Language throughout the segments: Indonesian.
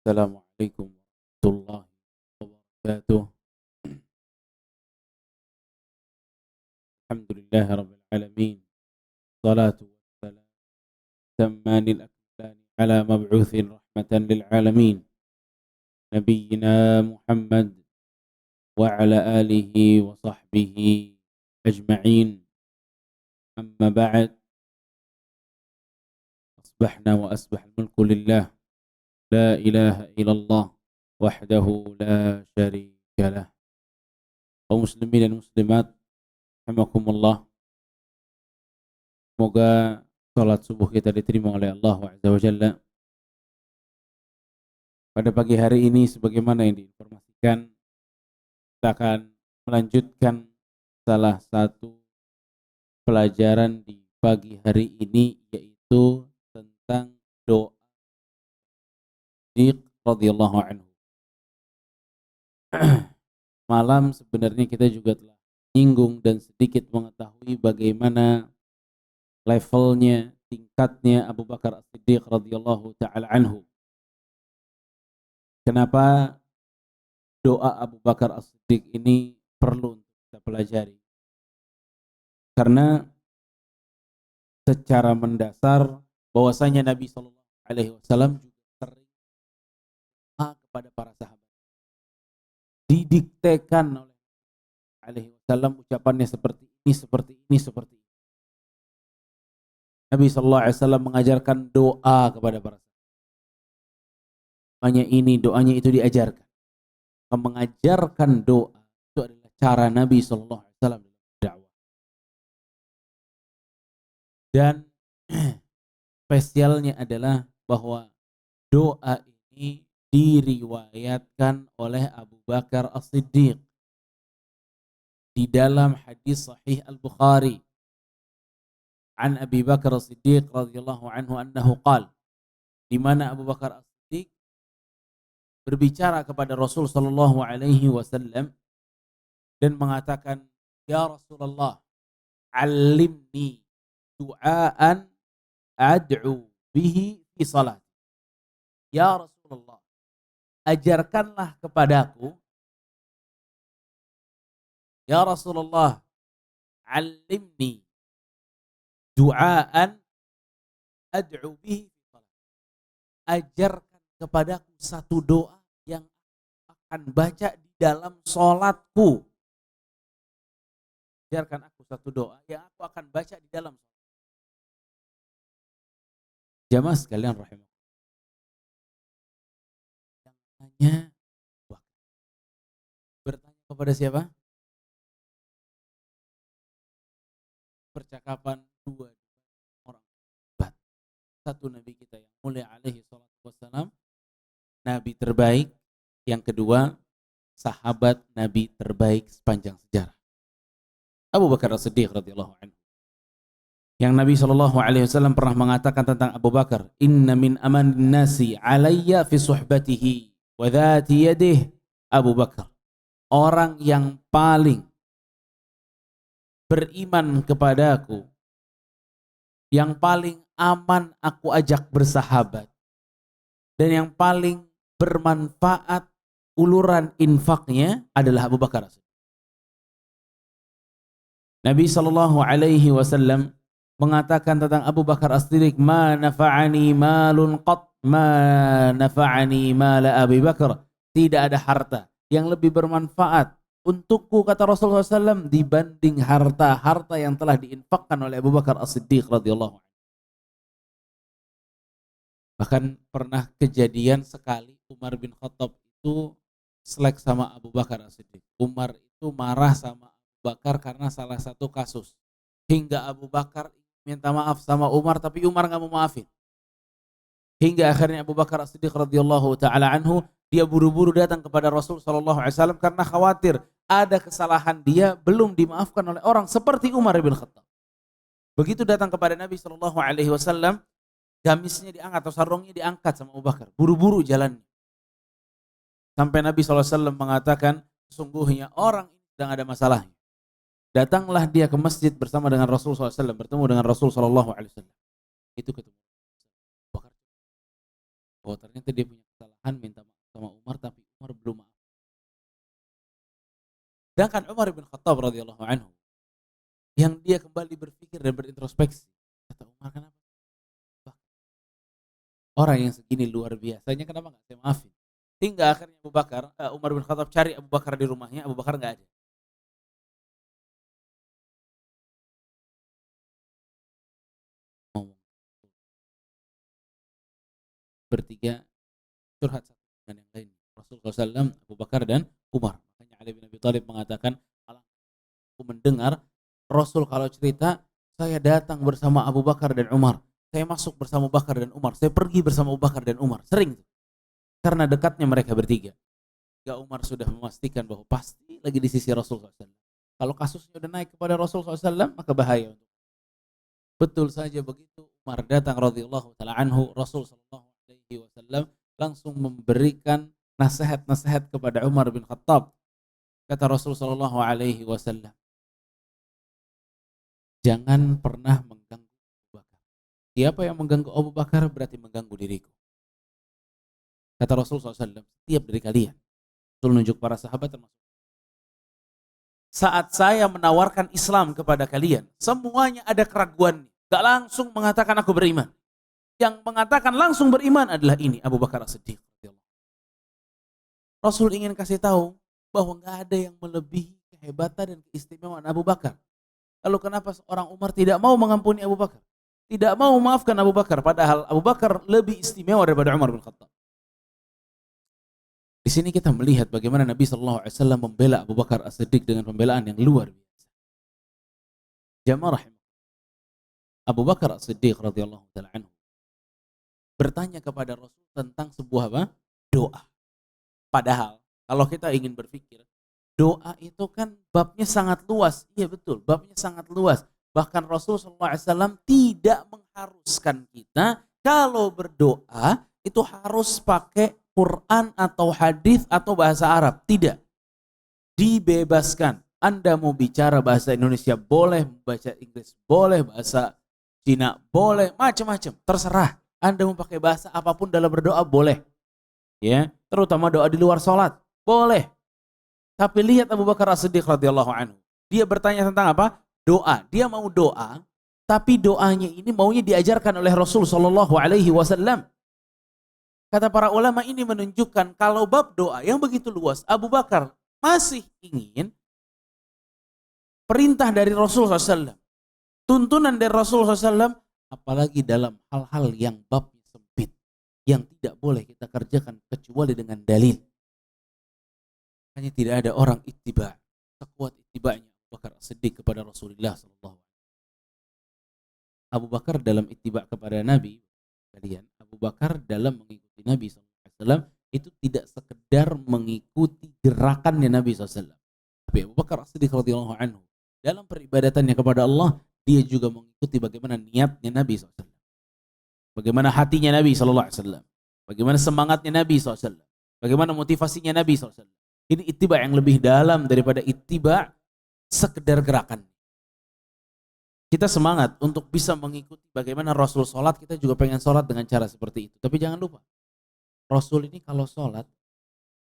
Assalamualaikum warahmatullahi wabarakatuh. Alhamdulillahi rabbil alamin. Salatu wassalam tammanil akmalani ala mab'utsin rahmatan lil alamin. Nabiyyina Muhammad wa ala alihi wa sahbihi ajma'in. Amma ba'd. Asbahna wa asbahal mulku lillah. La ilaha illallah wahdahu la syarika lah. Kaum muslimin dan muslimat rahimakumullah. Semoga salat subuh kita diterima oleh Allah Azza wa Jalla. Pada pagi hari ini sebagaimana yang diinformasikan, kita akan melanjutkan salah satu pelajaran di pagi hari ini, yaitu tentang doa Siddiq radhiyallahu anhu. Malam sebenarnya kita juga telah menyinggung dan sedikit mengetahui bagaimana levelnya, tingkatnya Abu Bakar As-Siddiq radhiyallahu ta'ala anhu. Kenapa doa Abu Bakar As-Siddiq ini perlu untuk kita pelajari? Karena secara mendasar bahwasanya Nabi SAW juga sering kepada para sahabat, didiktekan oleh alaihi wasallam ucapannya seperti ini, seperti ini, seperti ini. Nabi SAW mengajarkan doa kepada para sahabat. Doanya ini, doanya itu diajarkan. Mengajarkan doa itu adalah cara Nabi SAW dalam dakwah. Dan spesialnya adalah bahwa doa ini diriwayatkan oleh Abu Bakar As-Siddiq di dalam hadis sahih Al-Bukhari an Abi Bakar As-Siddiq radhiyallahu anhu annahu qala, di mana Abu Bakar As-Siddiq berbicara kepada Rasul sallallahu alaihi wasallam dan mengatakan, "Ya Rasulullah, 'allimni du'aan ad'u bihi fi salat." Ya Rasulullah, ajarkanlah kepadaku, ya Rasulullah, 'allimni du'aan ad'u bihi fi salat. Ajarkan kepadaku satu doa yang akan baca di dalam salatku. Ajarkan aku satu doa yang aku akan baca di dalam salat. Jamaah sekalian rahimahullah. Yang tanya bertanya kepada siapa? Percakapan dua orang. Satu Nabi kita yang mulia alaihi salatu wassalam, Nabi terbaik. Yang kedua, sahabat Nabi terbaik sepanjang sejarah, Abu Bakar As-Siddiq radhiyallahu anhu. Yang Nabi SAW pernah mengatakan tentang Abu Bakar, "Inna min aman nasi alayya fi suhbatihi wa dhati yadihi Abu Bakar." Orang yang paling beriman kepadaku, yang paling aman aku ajak bersahabat, dan yang paling bermanfaat uluran infaknya adalah Abu Bakar. Nabi SAW mengatakan tentang Abu Bakar As-Siddiq, "Ma nafa'ani malun qat ma nafa'ani mala Abi Bakar." Tidak ada harta yang lebih bermanfaat untukku, kata Rasulullah SAW, dibanding harta yang telah diinfakkan oleh Abu Bakar As-Siddiq radhiyallahu anhu. Bahkan pernah kejadian sekali Umar bin Khattab itu selek sama Abu Bakar As-Siddiq. Umar itu marah sama Abu Bakar karena salah satu kasus, hingga Abu Bakar minta maaf sama Umar, tapi Umar nggak mau maafin. Hingga akhirnya Abu Bakar As-Siddiq radhiyallahu taala anhu, dia buru-buru datang kepada Rasul sallallahu alaihi wasallam karena khawatir ada kesalahan dia belum dimaafkan oleh orang seperti Umar bin Khattab. Begitu datang kepada Nabi sallallahu alaihi wasallam, gamisnya diangkat atau sarungnya diangkat sama Abu Bakar, buru-buru jalannya. Sampai Nabi sallallahu alaihi wasallam mengatakan, sesungguhnya orang ini sedang ada masalahnya. Datanglah dia ke masjid bersama dengan Rasul SAW, bertemu dengan Rasul SAW. Itu ketemu Bakar. Oh, ternyata dia punya kesalahan. minta maaf sama Umar, tapi Umar belum maaf. Sedangkan Umar bin Khattab radhiyallahu anhu, yang dia kembali berpikir dan berintrospeksi, kata Umar, kenapa? Orang yang segini luar biasanya, kenapa nggak saya maafin? Hingga akhirnya Umar bin Khattab cari Abu Bakar di rumahnya, Abu Bakar nggak ada. Bertiga curhat satu dengan yang lain. Rasulullah SAW, Abu Bakar dan Umar. Makanya Ali bin Abi Thalib mengatakan, aku mendengar Rasul kalau cerita, saya datang bersama Abu Bakar dan Umar. Saya masuk bersama Abu Bakar dan Umar. Saya pergi bersama Abu Bakar dan Umar. Sering. Karena dekatnya mereka bertiga. Ya Umar sudah memastikan bahwa pasti lagi di sisi Rasulullah SAW. Kalau kasusnya udah naik kepada Rasulullah SAW, maka bahaya. Betul saja begitu. Umar datang radhiyallahu taala anhu, Rasul sallallahu alaihi wasallam langsung memberikan nasihat-nasihat kepada Umar bin Khattab. Kata Rasul sallallahu alaihi wasallam, jangan pernah mengganggu Abu Bakar. Siapa yang mengganggu Abu Bakar berarti mengganggu diriku. Kata Rasul SAW, setiap dari kalian, Rasul menunjuk para sahabat termasuk, saat saya menawarkan Islam kepada kalian, semuanya ada keraguan. Gak langsung mengatakan aku beriman. Yang mengatakan langsung beriman adalah ini, Abu Bakar As-Siddiq. Rasul ingin kasih tahu bahwa gak ada yang melebihi kehebatan dan keistimewaan Abu Bakar. Lalu kenapa seorang Umar tidak mau mengampuni Abu Bakar? Tidak mau memaafkan Abu Bakar, padahal Abu Bakar lebih istimewa daripada Umar bin Khattab. Di sini kita melihat bagaimana Nabi SAW membela Abu Bakar As-Siddiq dengan pembelaan yang luar biasa. Jamaah rahimah. Abu Bakar As-Siddiq radhiyallahu taala anhu bertanya kepada Rasul tentang sebuah apa? Doa. Padahal kalau kita ingin berpikir, doa itu kan babnya sangat luas. Iya betul, babnya sangat luas. Bahkan Rasulullah SAW tidak mengharuskan kita kalau berdoa itu harus pakai Quran atau hadis atau bahasa Arab. Tidak. Dibebaskan. Anda mau bicara bahasa Indonesia boleh, bahasa Inggris boleh, bahasa Cina boleh, macam-macam. Terserah. Anda mau pakai bahasa apapun dalam berdoa boleh. Ya, terutama doa di luar sholat. Boleh. Tapi lihat Abu Bakar As-Siddiq radhiyallahu anhu. Dia bertanya tentang apa? Doa. Dia mau doa, tapi doanya ini maunya diajarkan oleh Rasul sallallahu alaihi wasallam. Kata para ulama ini menunjukkan kalau bab doa yang begitu luas, Abu Bakar masih ingin perintah dari Rasulullah SAW, tuntunan dari Rasulullah SAW, apalagi dalam hal-hal yang babnya sempit, yang tidak boleh kita kerjakan kecuali dengan dalil. Hanya tidak ada orang ittiba sekuat ittibanya Abu Bakar As-Siddiq kepada Rasulullah SAW. Abu Bakar dalam ittiba kepada Nabi, kalian, Abu Bakar dalam mengikuti Nabi SAW itu tidak sekedar mengikuti gerakannya Nabi SAW. Tapi Abu Bakar As-Siddiq radhiyallahu anhu dalam peribadatannya kepada Allah, dia juga mengikuti bagaimana niatnya Nabi SAW. Bagaimana hatinya Nabi SAW. Bagaimana semangatnya Nabi SAW. Bagaimana motivasinya Nabi SAW. Ini ittiba yang lebih dalam daripada ittiba sekedar gerakan. Kita semangat untuk bisa mengikuti bagaimana Rasul sholat, kita juga pengen sholat dengan cara seperti itu. Tapi jangan lupa, Rasul ini kalau sholat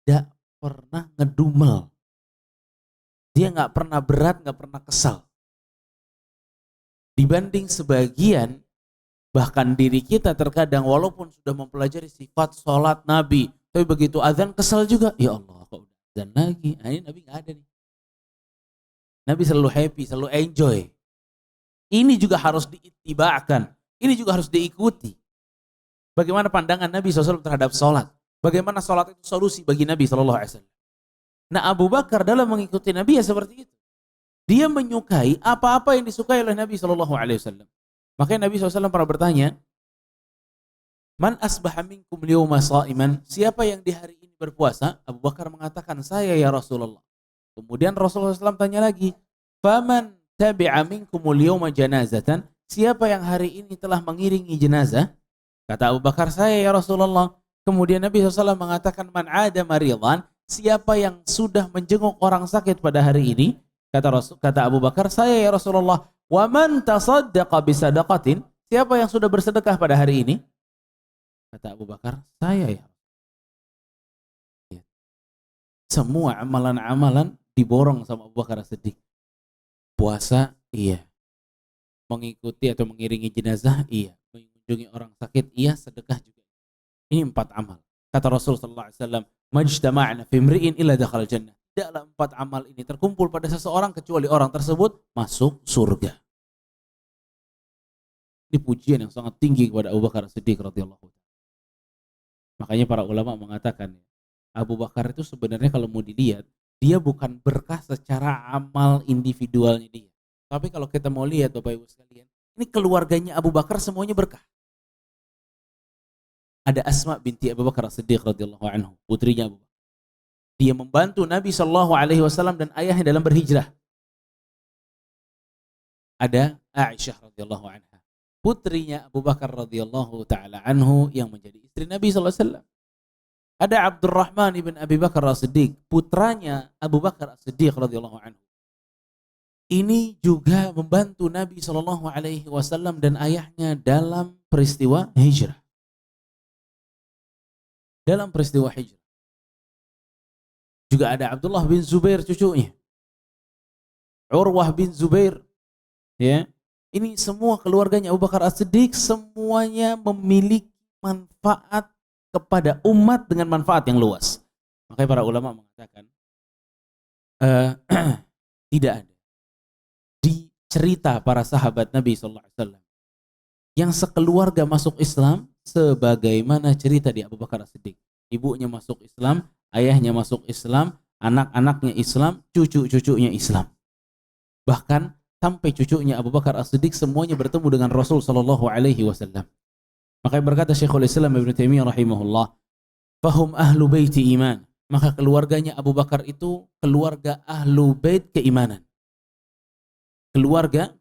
tidak pernah ngedumel. Dia nggak pernah berat, nggak pernah kesal. Dibanding sebagian, bahkan diri kita terkadang walaupun sudah mempelajari sifat sholat Nabi, tapi begitu azan kesal juga. Ya Allah, kok udah azan lagi? Nah, ini Nabi nggak ada nih. Nabi selalu happy, selalu enjoy. Ini juga harus diittibakan. Ini juga harus diikuti. Bagaimana pandangan Nabi SAW terhadap sholat. Bagaimana sholat itu solusi bagi Nabi SAW. Nah, Abu Bakar dalam mengikuti Nabi ya seperti itu. Dia menyukai apa-apa yang disukai oleh Nabi SAW. Makanya Nabi SAW pernah bertanya, Man asbaha minkum liyawma sha'iman? Siapa yang di hari ini berpuasa? Abu Bakar mengatakan, saya ya Rasulullah. Kemudian Rasulullah SAW tanya lagi, Faman tabi'a minkumul yawma janazatan? Siapa yang hari ini telah mengiringi jenazah? Kata Abu Bakar, saya ya Rasulullah. Kemudian Nabi SAW mengatakan, Man ada maridan? Siapa yang sudah menjenguk orang sakit pada hari ini? Kata Abu Bakar, saya ya Rasulullah. Wa man tasaddaqa bisadaqatin? Siapa yang sudah bersedekah pada hari ini? Kata Abu Bakar, saya ya. Semua amalan-amalan diborong sama Abu Bakar As-Siddiq. Puasa, iya. Mengikuti atau mengiringi jenazah, iya. Mengunjungi orang sakit, iya. Sedekah juga. Ini 4 amal. Kata Rasul sallallahu alaihi wasallam, "Majtama'na fi imri'in illa dakhala jannah." Tidaklah 4 amal ini terkumpul pada seseorang kecuali orang tersebut masuk surga. Ini pujian yang sangat tinggi kepada Abu Bakar As-Siddiq radhiyallahu anhu. Makanya para ulama mengatakan, Abu Bakar itu sebenarnya kalau mau dilihat, dia bukan berkah secara amal individualnya dia. Tapi kalau kita mau lihat Bapak Ibu sekalian, ini keluarganya Abu Bakar semuanya berkah. Ada Asma binti Abu Bakar As-Siddiq radhiyallahu anhu, putrinya Abu Bakar. Dia membantu Nabi sallallahu alaihi wasallam dan ayahnya dalam berhijrah. Ada Aisyah radhiyallahu anha, putrinya Abu Bakar radhiyallahu taala anhu yang menjadi istri Nabi sallallahu alaihi wasallam. Ada Abdurrahman ibn Abi Bakar As-Siddiq, putranya Abu Bakar As-Siddiq radhiyallahu anhu. Ini juga membantu Nabi sallallahu alaihi wasallam dan ayahnya dalam peristiwa hijrah. Dalam peristiwa hijrah. Juga ada Abdullah bin Zubair cucunya. Urwah bin Zubair, ya. Ini semua keluarganya Abu Bakar As-Siddiq semuanya memiliki manfaat kepada umat dengan manfaat yang luas. Makanya para ulama mengatakan tidak ada di cerita para sahabat Nabi sallallahu alaihi wasallam yang sekeluarga masuk Islam sebagaimana cerita di Abu Bakar As-Siddiq. Ibunya masuk Islam, ayahnya masuk Islam, anak-anaknya Islam, cucu-cucunya Islam. Bahkan sampai cucunya Abu Bakar As-Siddiq semuanya bertemu dengan Rasul sallallahu alaihi wasallam. Makanya berkata Syekhul Islam Ibnu Taimiyah rahimahullah, "Fahum ahlu baiti iman." Maka keluarganya Abu Bakar itu keluarga ahlu bait keimanan. Keluarga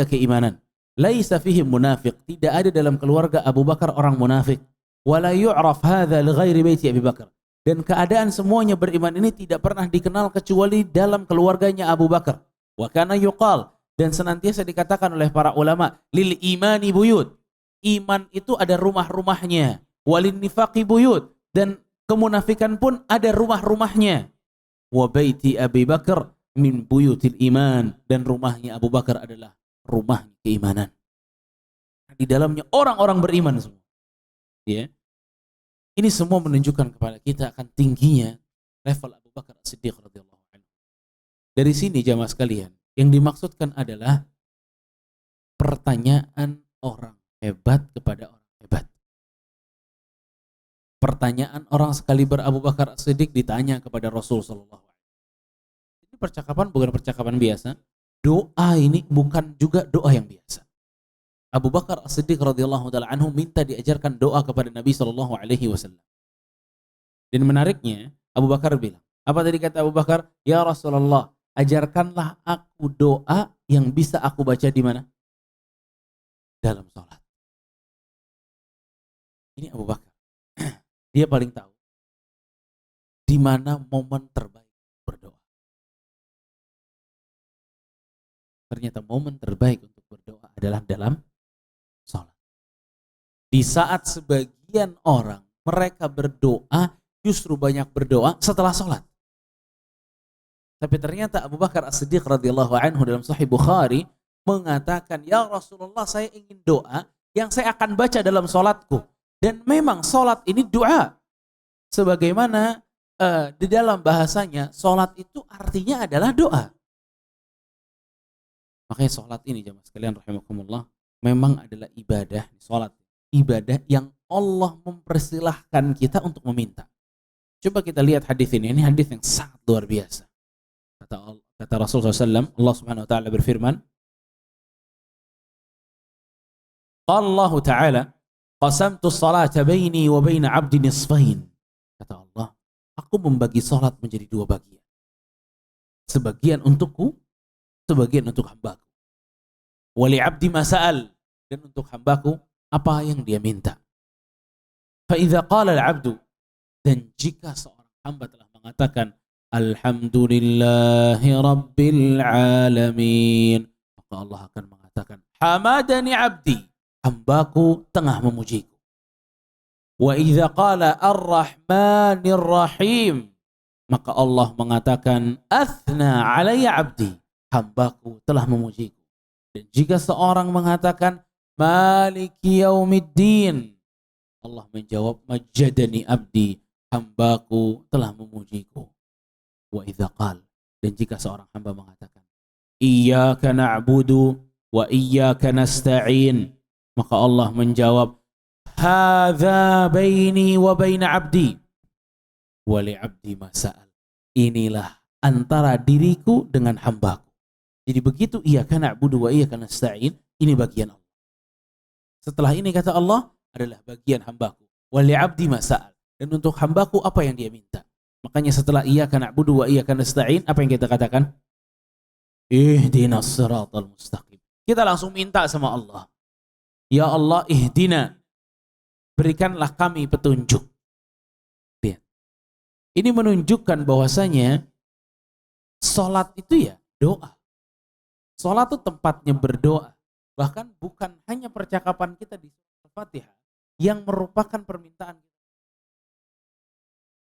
keimanan. Laisa fihim munafiq, tidak ada dalam keluarga Abu Bakar orang munafik. Wala yu'raf hadza li ghairi baiti Abi Bakar. Dan keadaan semuanya beriman ini tidak pernah dikenal kecuali dalam keluarganya Abu Bakar. Wa kana yuqal, dan senantiasa dikatakan oleh para ulama, lil imani buyut. Iman itu ada rumah-rumahnya. Walin nifaqi buyut, dan kemunafikan pun ada rumah-rumahnya. Wa baiti Abi Bakar min buyutil iman, dan rumahnya Abu Bakar adalah rumah keimanan. Di dalamnya orang-orang beriman semua. Ya. Ini semua menunjukkan kepada kita akan tingginya level Abu Bakar As-Siddiq radhiyallahu anhu. Dari sini jamaah sekalian, yang dimaksudkan adalah pertanyaan orang hebat kepada orang hebat. Pertanyaan orang sekaliber Abu Bakar As-Siddiq ditanya kepada Rasul sallallahu alaihi wasallam. Ini percakapan bukan percakapan biasa. Doa ini bukan juga doa yang biasa. Abu Bakar As-Siddiq radhiyallahu taala anhu minta diajarkan doa kepada Nabi sallallahu alaihi wasallam. Dan menariknya, Abu Bakar bilang, apa tadi kata Abu Bakar? Ya Rasulullah, ajarkanlah aku doa yang bisa aku baca di mana? Dalam salat. Ini Abu Bakar. Dia paling tahu di mana momen terbaik berdoa. Ternyata momen terbaik untuk berdoa adalah dalam salat. Di saat sebagian orang mereka berdoa, justru banyak berdoa setelah salat. Tapi ternyata Abu Bakar As-Siddiq radhiyallahu anhu dalam Sahih Bukhari mengatakan, ya Rasulullah, saya ingin doa yang saya akan baca dalam salatku. Dan memang salat ini doa. Sebagaimana di dalam bahasanya, salat itu artinya adalah doa. Makanya salat ini jemaah sekalian rahimakumullah, memang adalah ibadah. Salat ibadah yang Allah mempersilahkan kita untuk meminta. Coba kita lihat hadis ini. Ini hadis yang sangat luar biasa. Kata Rasulullah SAW, Allah Subhanahu Wa Taala berfirman, Qala Allah Taala, qasamtu salata baini wa baina 'abdi nisfain. Kata Allah, aku membagi salat menjadi 2 bagian. Sebagian untukku, sebagian untuk hambaku. Wa li 'abdi ma sa'al, dan untuk hambaku apa yang dia minta. Fa idza qala al-'abdu, dan jika seorang hamba telah mengatakan alhamdulillahi rabbil alamin, maka Allah akan mengatakan hamadani 'abdi, hambaku tengah memujiku. Wa idza qala ar-rahmanir rahim, Maka Allah mengatakan, "Athna alayya 'abdi." Hambaku telah memujiku. Dan jika seorang mengatakan, "Maliki yaumiddin." Allah menjawab, "Majjadani 'abdi." Hambaku telah memujiku. Wa idza qala, dan jika seorang hamba mengatakan, "Iyyaka na'budu wa iyyaka nasta'in." Maka Allah menjawab, "Hadza baini wa baina 'abdi wa li 'abdi ma sa'al." Inilah antara diriku dengan hambaku. Jadi begitu iyyaka na'budu wa iyyaka nasta'in, ini bagian Allah. Setelah ini kata Allah adalah bagian hambaku. Wa li 'abdi ma sa'al. Dan untuk hambaku apa yang dia minta. Makanya setelah iyyaka na'budu wa iyyaka nasta'in, apa yang kita katakan? Ihdinas siratal mustaqim. Kita langsung minta sama Allah. Ya Allah, ihdina. Berikanlah kami petunjuk. Lihat. Ini menunjukkan bahwasanya salat itu ya doa. Salat itu tempatnya berdoa. Bahkan bukan hanya percakapan kita di Al-Fatihah yang merupakan permintaan kita.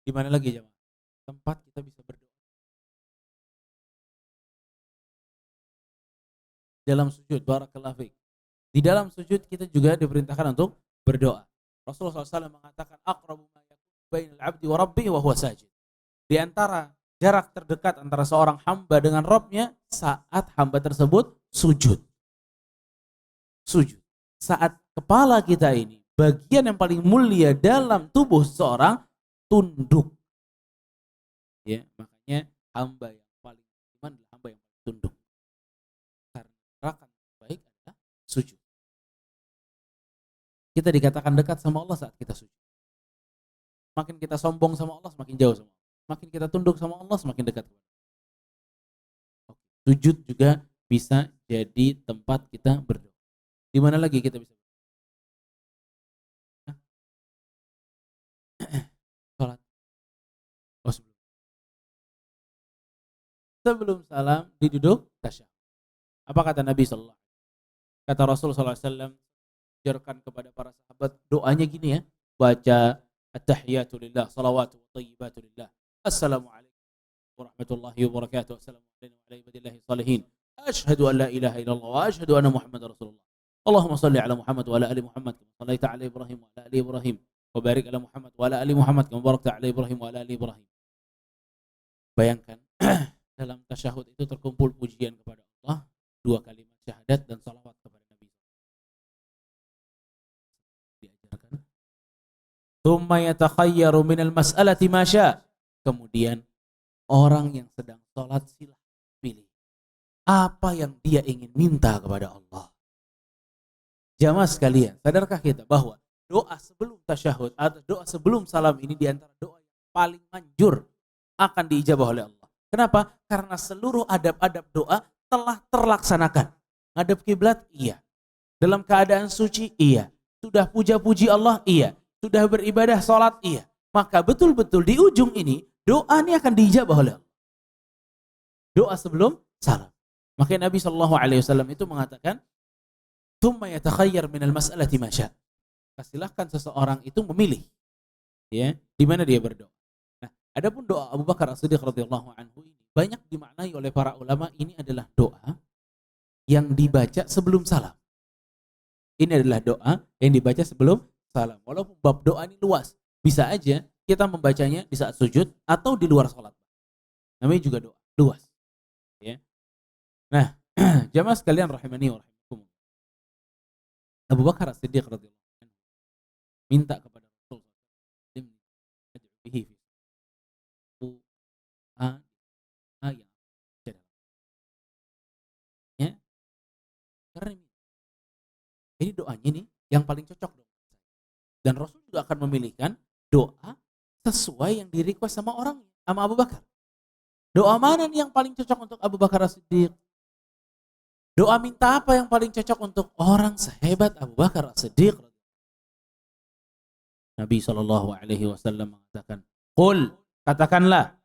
Di mana lagi jemaah? Tempat kita bisa berdoa. Dalam sujud, barakallahu fiik. Di dalam sujud kita juga diperintahkan untuk berdoa. Rasulullah SAW mengatakan, "Aqrabu ma yakunu bainal 'abdi wa rabbih wa huwa sajid." Di antara jarak terdekat antara seorang hamba dengan Rabbnya saat hamba tersebut sujud. Sujud. Saat kepala kita ini, bagian yang paling mulia dalam tubuh seorang, tunduk. Ya, makanya hamba yang paling iman adalah hamba yang paling tunduk. Karena gerakan baik adalah sujud. Kita dikatakan dekat sama Allah saat kita sujud. Makin kita sombong sama Allah, semakin jauh sama Allah. Makin kita tunduk sama Allah, semakin dekat. Sujud juga bisa jadi tempat kita berdoa. Di mana lagi kita bisa berdoa? Salat. Oh, sebelum salam diduduk tasyahud. Apa kata Nabi sallallahu alaihi wasallam? Kata Rasul sallallahu alaihi wasallam, ajarkan kepada para sahabat doanya gini ya. Baca at-tahiyatu lillah, salawatu wa thayyibatu lillah. Assalamualaikum warahmatullahi wabarakatuh. Assalamualaikum warahmatullahi salihin. Asyhadu an la ilaha illallah wa asyhadu anna Muhammadar Rasulullah. Allahumma salli ala Muhammad wa ala ali Muhammad kama shallaita ala Ibrahim wa ala ali Ibrahim wa barik ala Muhammad wa ala ali Muhammad kama barakta ala Ibrahim wa ala ali Ibrahim. Bayangkan dalam tasyahud itu terkumpul pujian kepada Allah, 2 kalimat syahadat dan salawat kepada Nabi. Diajarkan. Tsumma yatakhayyaru minal mas'alati ma syaa. Kemudian orang yang sedang sholat silahkan pilih apa yang dia ingin minta kepada Allah. Jamaah sekalian, sadarkah kita bahwa doa sebelum tasyahud atau doa sebelum salam ini diantara doa yang paling manjur akan diijabah oleh Allah. Kenapa? Karena seluruh adab-adab doa telah terlaksanakan. Ngadep kiblat, iya. Dalam keadaan suci, iya. Sudah puja-puji Allah, iya. Sudah beribadah sholat, iya. Maka betul-betul di ujung ini doa ini akan diijabah oleh Allah. Doa sebelum salam. Makanya Nabi SAW itu mengatakan, "Tsumma yatakhayyar minal mas'alati ma syaa." Silahkan seseorang itu memilih, ya, di mana dia berdoa. Nah, adapun doa Abu Bakar As-Siddiq radhiyallahu anhu ini banyak dimaknai oleh para ulama, ini adalah doa yang dibaca sebelum salam. Ini adalah doa yang dibaca sebelum salam. Walaupun bab doa ini luas, bisa aja kita membacanya di saat sujud atau di luar salat. Namanya juga doa luas. Ya. Nah, jamaah sekalian rahimani wa rahimakumullah. Abu Bakar As-Siddiq radhiyallahu anhu minta kepada Rasulullah ya, karena ini doanya nih yang paling cocok dong. Dan Rasul juga akan memilihkan doa sesuai yang di-request sama orang, sama Abu Bakar. Doa mana nih yang paling cocok untuk Abu Bakar As-Siddiq? Doa minta apa yang paling cocok untuk orang sehebat Abu Bakar As-Siddiq? Nabi SAW mengatakan, "Qul," katakanlah,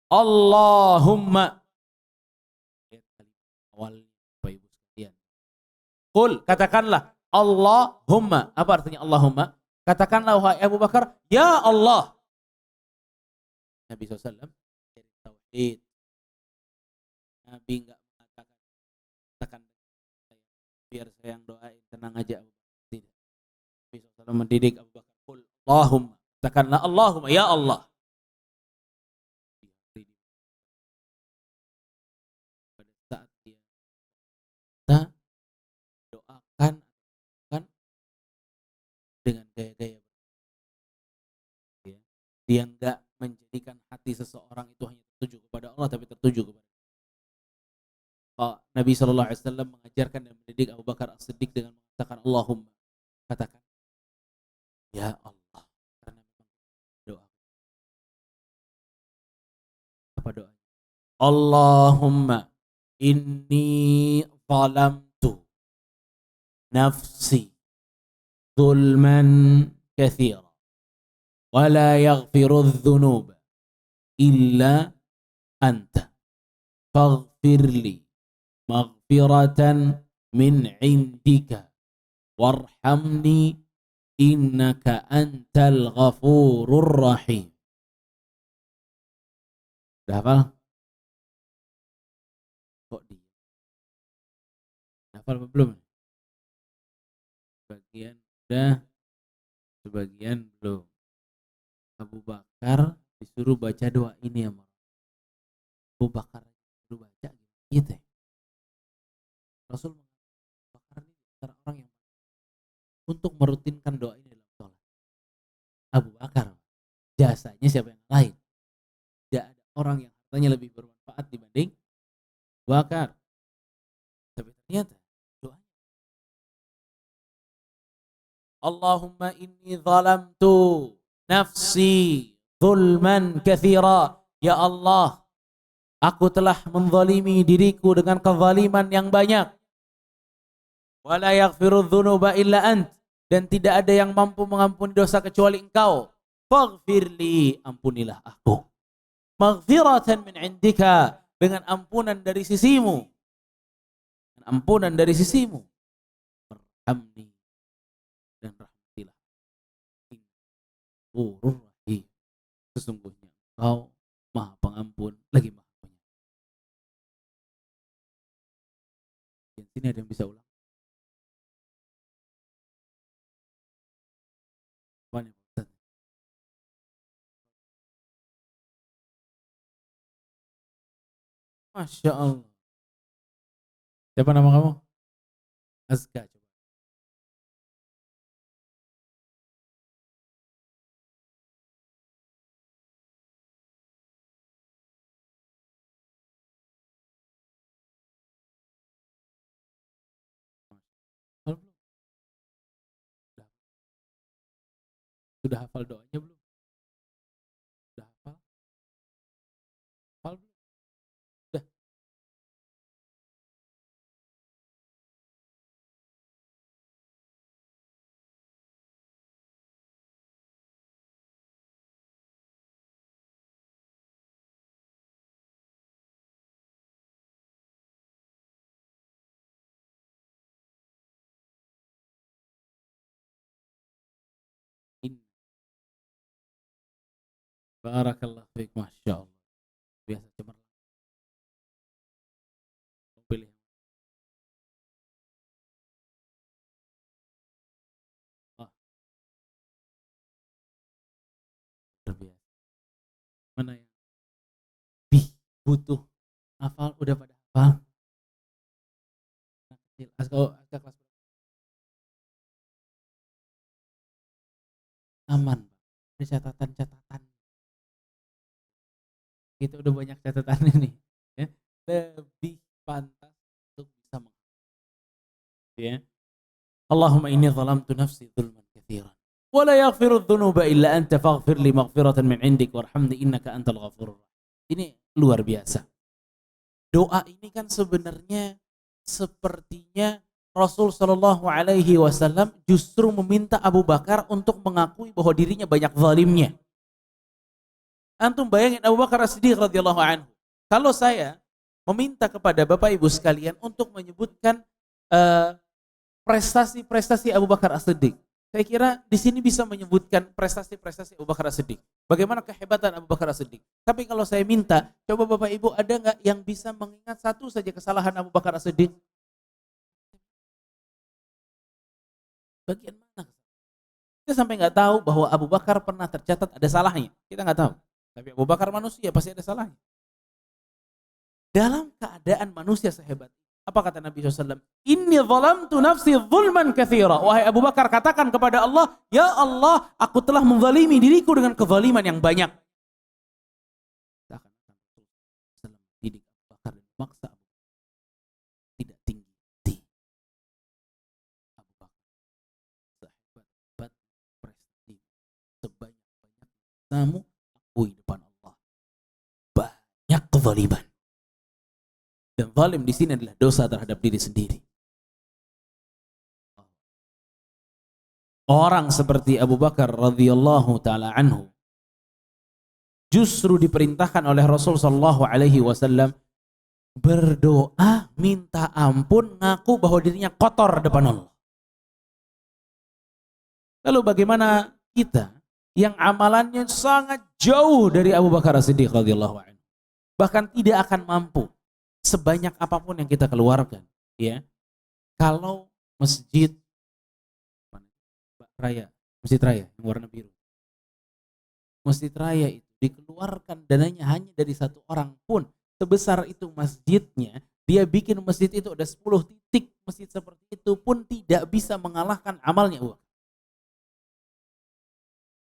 "Allahumma." Awal Bapak Ibu sekalian. Qul, katakanlah, "Allahumma." Apa artinya Allahumma? Katakanlah wahai Abu Bakar, "Ya Allah." Nabi SAW dari tauhid. Nabi enggak katakan biar saya yang doain, tenang aja Abu Bakar. Tidak. Nabi SAW mendidik Abu Bakar, qul Allahumma, katakanlah Allahumma, ya Allah. Pada saat dia kita doakan kan dengan gaya-gaya, ya. Dia enggak menjadikan hati seseorang itu hanya tertuju kepada Allah, tapi tertuju kepada Nabi SAW mengajarkan dan mendidik Abu Bakar As-Siddiq dengan mengatakan Allahumma, katakan ya Allah, karena memang doa. Apa doanya? Allahumma inni zalamtu nafsi zulman katsira wa la yaghfiru adh-dhunuba illa anta faghfirli maghfiratan min indika warhamni innaka antal ghafurur rahim. Udah hafal? Kok dia? Hafal belum? Sebagian udah, sebagian belum. Abu Bakar disuruh baca doa ini ya, Abu Bakar disuruh baca gitu ya. Rasul Abu Bakar ini orang yang untuk merutinkan doa ini dalam sholat. Abu Bakar, jasanya siapa yang lain? Tidak ada orang yang hartanya lebih bermanfaat dibanding Abu Bakar. Tapi ternyata doanya, Allahumma inni zalamtu nafsi zulman katsira. Ya Allah, aku telah menzalimi diriku dengan kezaliman yang banyak. Wa la yaghfiru dzunuba illa ant, dan tidak ada yang mampu mengampuni dosa kecuali Engkau. Faghfirli, ampunilah aku. Maghfiratan min indika, dengan ampunan dari sisimu. Ampunan dari sisimu. Warhamni, dan rahmatilah. Ghafurur rahim, sesungguhnya Engkau Maha Pengampun lagi Maha Penyayang. Di sini ada yang bisa ulang? Mana Ustaz? Masya Allah. Siapa nama kamu? Azka. Coba. Hafal belum? Sudah hafal doanya belum? Sudah hafal? Hafal belum? Sudah. Barakallah fiik, Masya Allah. Biasa cemerlang. Pilih. Oh, terbiasa. Mana yang butuh hafal? Udah pada hafal? Azka kelas aman. Ada catatan-catatan. Kita udah banyak catatan ini. Ya. Lebih pantas untuk bisa menghafal. Ya. Allahumma inni zalamtu nafsi zulman katsiran. Wa la yaghfiru dzunuba illa anta faghfir li maghfiratan min indik warhamni innaka antal ghafurur rahim. Ini luar biasa. Doa ini kan sebenarnya sepertinya Rasul Shallallahu Alaihi Wasallam justru meminta Abu Bakar untuk mengakui bahwa dirinya banyak zalimnya. Antum bayangin Abu Bakar As-Siddiq radhiyallahu anhu. Kalau saya meminta kepada Bapak Ibu sekalian untuk menyebutkan prestasi-prestasi Abu Bakar As-Siddiq, Saya kira di sini bisa menyebutkan prestasi-prestasi Abu Bakar As-Siddiq. Bagaimana kehebatan Abu Bakar As-Siddiq. Tapi kalau saya minta, coba Bapak Ibu ada nggak yang bisa mengingat satu saja kesalahan Abu Bakar As-Siddiq? Bagian mana? Kita sampai nggak tahu bahwa Abu Bakar pernah tercatat ada salahnya. Kita nggak tahu. Tapi Abu Bakar manusia pasti ada salahnya. Dalam keadaan manusia sehebat, apa kata Nabi SAW? Inni zalamtu nafsi zulman katsira. Wahai Abu Bakar, katakan kepada Allah, ya Allah, aku telah menzalimi diriku dengan kezaliman yang banyak. Didik Abu Bakar dan memaksa Abu Bakar tidak tinggi. Abu Bakar sehebat prestasi sebanyak-banyak kamu akui depan Allah. Banyak kezaliman. Dan zalim di sini adalah dosa terhadap diri sendiri. Orang seperti Abu Bakar radhiyallahu taala anhu justru diperintahkan oleh Rasul sallallahu alaihi wasallam berdoa minta ampun, ngaku bahwa dirinya kotor depan Allah. Lalu bagaimana kita yang amalannya sangat jauh dari Abu Bakar As-Siddiq radhiyallahu anhu, bahkan tidak akan mampu sebanyak apapun yang kita keluarkan, ya. Kalau masjid raya yang warna biru, masjid raya itu dikeluarkan dananya hanya dari satu orang pun, sebesar itu masjidnya, dia bikin masjid itu ada 10 titik masjid seperti itu pun tidak bisa mengalahkan amalnya.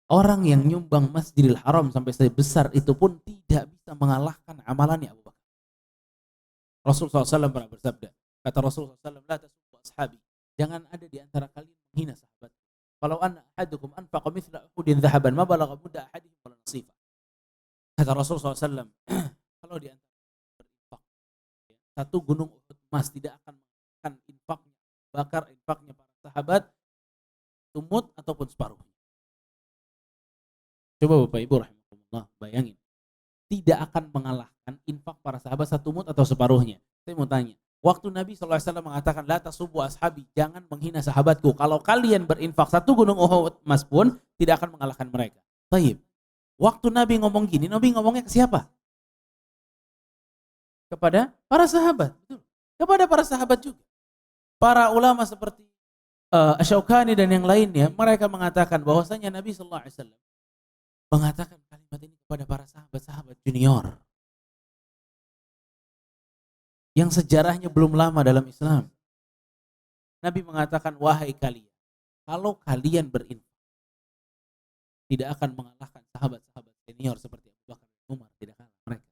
Orang yang nyumbang Masjidil Haram sampai sebesar itu pun tidak bisa mengalahkan amalannya Abu Bakar. Rasulullah SAW pernah bersabda, kata Rasulullah SAW, la tasubbu ashabi, jangan ada di antara kalian menghina sahabat. Kalau anna ahadukum anfaqa mithla uhudin dhahaban ma balagha mudda ahadihim wala nasifa. Kata Rasulullah SAW, kalau di antara berinfak, satu gunung Uhud emas tidak akan mengalahkan infaknya Bakar, infaknya para sahabat, tumut ataupun separuhnya. Coba Bapak Ibu rahimahullah bayangin, tidak akan mengalahkan infak para sahabat satu mut atau separuhnya. Saya mau tanya, waktu Nabi SAW mengatakan la tasubbu ashabi, jangan menghina sahabatku, kalau kalian berinfak satu gunung Uhud emas pun tidak akan mengalahkan mereka. Baik. Waktu Nabi ngomong gini, Nabi ngomongnya ke siapa? Kepada para sahabat. Betul. Kepada para sahabat juga. Para ulama seperti Asy-Syaukani dan yang lainnya, mereka mengatakan bahwasanya Nabi SAW mengatakan kalimat ini kepada para sahabat-sahabat junior yang sejarahnya belum lama dalam Islam. Nabi mengatakan, wahai kalian, kalau kalian berinfak tidak akan mengalahkan sahabat-sahabat senior seperti Abu Bakar dan Umar, tidak kalah mereka.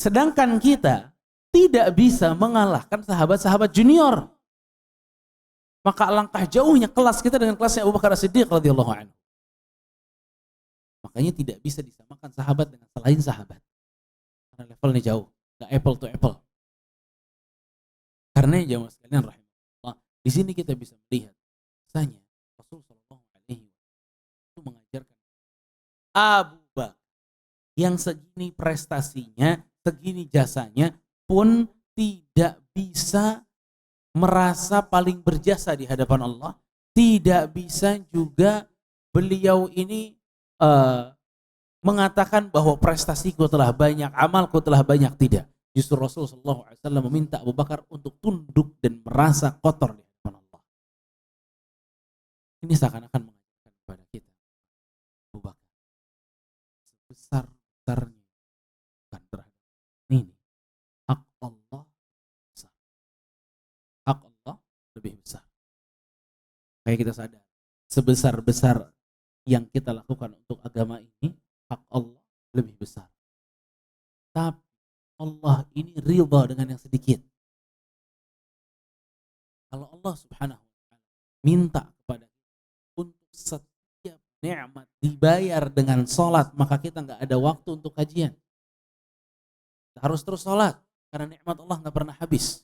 Sedangkan kita tidak bisa mengalahkan sahabat-sahabat junior. Maka alangkah jauhnya kelas kita dengan kelasnya Abu Bakar As-Siddiq radhiyallahu anhu. Makanya tidak bisa disamakan sahabat dengan selain sahabat. Karena levelnya jauh, nggak apple to apple. Karena jamaah sekalian rahimahullah, di sini kita bisa melihat misalnya Rasul sallallahu alaihi wasallam itu mengajarkan Abu Bakar yang segini prestasinya, segini jasanya pun tidak bisa merasa paling berjasa di hadapan Allah, tidak bisa juga beliau ini mengatakan bahwa prestasiku telah banyak, amalku telah banyak, tidak. Justru Rasulullah SAW meminta Abu Bakar untuk tunduk dan merasa kotor di hadapan Allah. Ini seakan-akan mengajarkan kepada kita, Abu Bakar sebesar-besarnya bukan terhadap ini, hak Allah besar. Hak Allah lebih besar. Kayak kita sadar, sebesar-besar yang kita lakukan untuk agama ini, hak Allah lebih besar. Tapi Allah ini ridha dengan yang sedikit. Kalau Allah subhanahu wa ta'ala minta kepada kita untuk setiap nikmat dibayar dengan sholat, maka kita nggak ada waktu untuk kajian. Kita harus terus sholat karena nikmat Allah nggak pernah habis.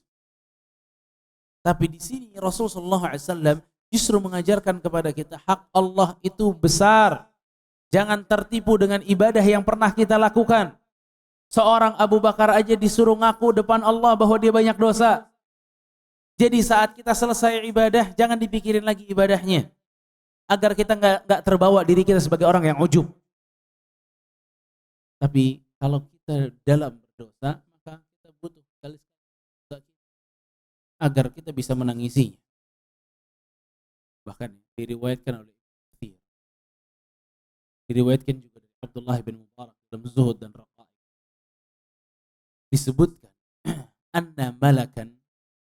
Tapi di sini Rasulullah SAW justru mengajarkan kepada kita hak Allah itu besar. Jangan tertipu dengan ibadah yang pernah kita lakukan. Seorang Abu Bakar aja disuruh ngaku depan Allah bahwa dia banyak dosa. Jadi saat kita selesai ibadah, jangan dipikirin lagi ibadahnya. Agar kita nggak terbawa diri kita sebagai orang yang ujub. Tapi kalau kita dalam berdosa, maka kita butuh sekali agar kita bisa menangisinya. Bahkan diriwayatkan oleh diriwayatkan juga dari Abdullah bin Mubarak dalam Zuhud dan Raqaiq. Disebutkan anna malakan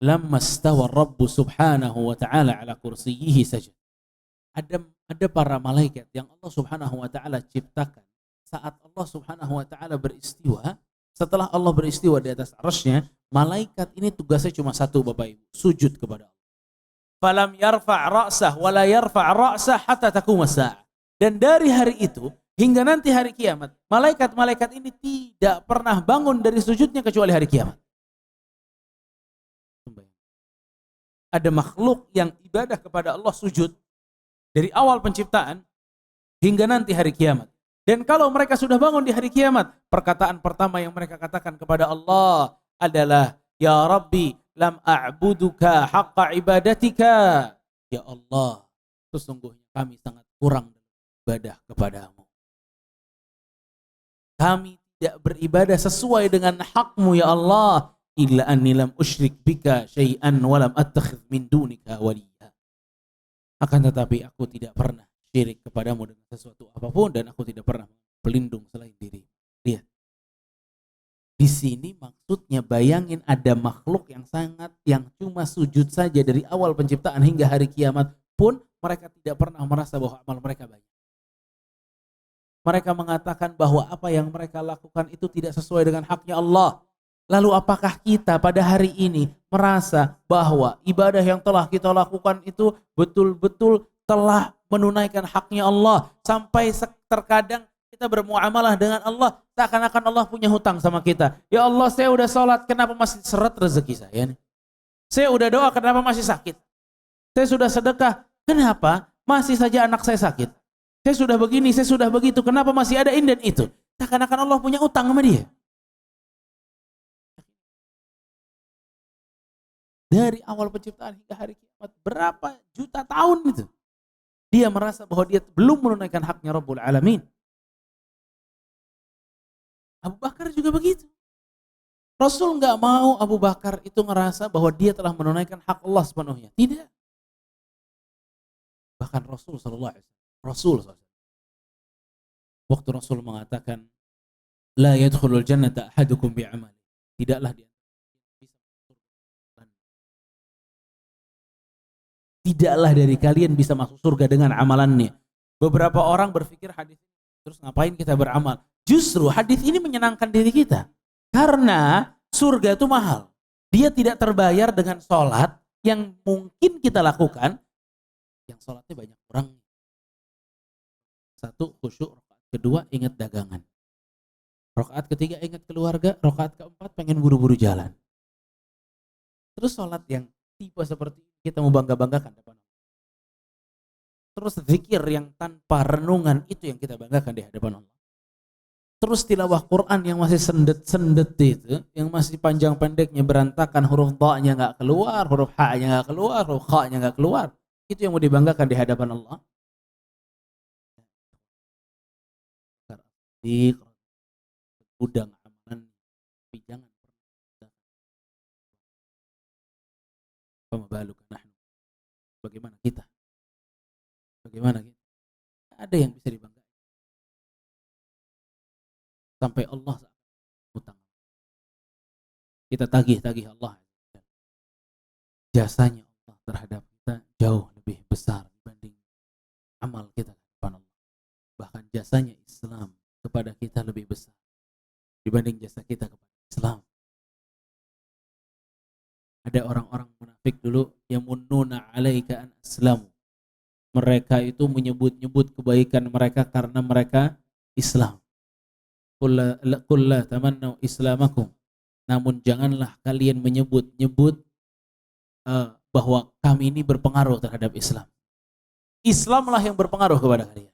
lamma stawa Rabbu subhanahu wa ta'ala ala kursiyyihi sajad. Ada para malaikat yang Allah subhanahu wa ta'ala ciptakan saat Allah subhanahu wa ta'ala beristiwa. Setelah Allah beristiwa di atas arsy-Nya, malaikat ini tugasnya cuma satu, Bapak Ibu, sujud kepada Allah. Falam yarfa' ra'sah wa la yarfa' ra'sah hatta taqum as-sa'ah. Dan dari hari itu hingga nanti hari kiamat, malaikat-malaikat ini tidak pernah bangun dari sujudnya kecuali hari kiamat. Ada makhluk yang ibadah kepada Allah sujud dari awal penciptaan hingga nanti hari kiamat. Dan kalau mereka sudah bangun di hari kiamat, perkataan pertama yang mereka katakan kepada Allah adalah, Ya Rabbi, lam a'buduka haqqa ibadatika. Ya Allah, sesungguhnya kami sangat kurang ibadah kepadamu. Kami tidak beribadah sesuai dengan hakmu ya Allah. Illa anni lam usyrik bika syai'an wa lam attakhidh min dunika waliya. Akan tetapi aku tidak pernah syirik kepadamu dengan sesuatu apapun dan aku tidak pernah pelindung selain diri. Lihat. Di sini maksudnya bayangin ada makhluk yang cuma sujud saja dari awal penciptaan hingga hari kiamat pun mereka tidak pernah merasa bahwa amal mereka baik. Mereka mengatakan bahwa apa yang mereka lakukan itu tidak sesuai dengan haknya Allah. Lalu apakah kita pada hari ini merasa bahwa ibadah yang telah kita lakukan itu betul-betul telah menunaikan haknya Allah? Sampai terkadang kita bermuamalah dengan Allah seakan-akan Allah punya hutang sama kita. Ya Allah, saya udah sholat, kenapa masih seret rezeki saya nih? Saya udah doa, kenapa masih sakit? Saya sudah sedekah, kenapa masih saja anak saya sakit? Saya sudah begini, saya sudah begitu, kenapa masih ada ini dan itu? Seakan-akan Allah punya utang sama dia. Dari awal penciptaan hingga hari kiamat, berapa juta tahun itu? Dia merasa bahwa dia belum menunaikan haknya Rabbul Alamin. Abu Bakar juga begitu. Rasul nggak mau Abu Bakar itu ngerasa bahwa dia telah menunaikan hak Allah sepenuhnya. Tidak. Bahkan Rasul SAW. Waktu Rasul mengatakan, La yadkhulul jannata ahadukum bi'amali. Tidaklah dia tidaklah dari kalian bisa masuk surga dengan amalannya. Beberapa orang berpikir hadis terus ngapain kita beramal? Justru hadis ini menyenangkan diri kita. Karena surga itu mahal. Dia tidak terbayar dengan sholat yang mungkin kita lakukan. Yang sholatnya banyak orang. Satu, khusyuk. Kedua, ingat dagangan. Rakaat ketiga, ingat keluarga. Rakaat keempat, pengen buru-buru jalan. Terus sholat yang tipe seperti kita mau bangga-banggakan depan Allah. Terus zikir yang tanpa renungan itu yang kita banggakan di hadapan Allah. Terus tilawah Quran yang masih sendet-sendet itu, yang masih panjang pendeknya berantakan, huruf dha-nya enggak keluar, huruf ha-nya enggak keluar, huruf kha-nya enggak keluar. Itu yang mau dibanggakan di hadapan Allah. Di udang amalan, tapi jangan pernah. Bagaimana kita? Bagaimana kita? Ada yang bisa dibanggakan. Sampai Allah utang. Kita tagih Allah. Jasanya Allah terhadap kita jauh lebih besar dibanding amal kita kepada Allah. Bahkan jasanya Islam kepada kita lebih besar dibanding jasa kita kepada Islam. Ada orang-orang munafik dulu yang munnuna 'alaika an aslamu. Mereka itu menyebut-nyebut kebaikan mereka karena mereka Islam. Qul la tamannau islamakum. Namun janganlah kalian menyebut-nyebut bahwa kami ini berpengaruh terhadap Islam. Islamlah yang berpengaruh kepada kalian.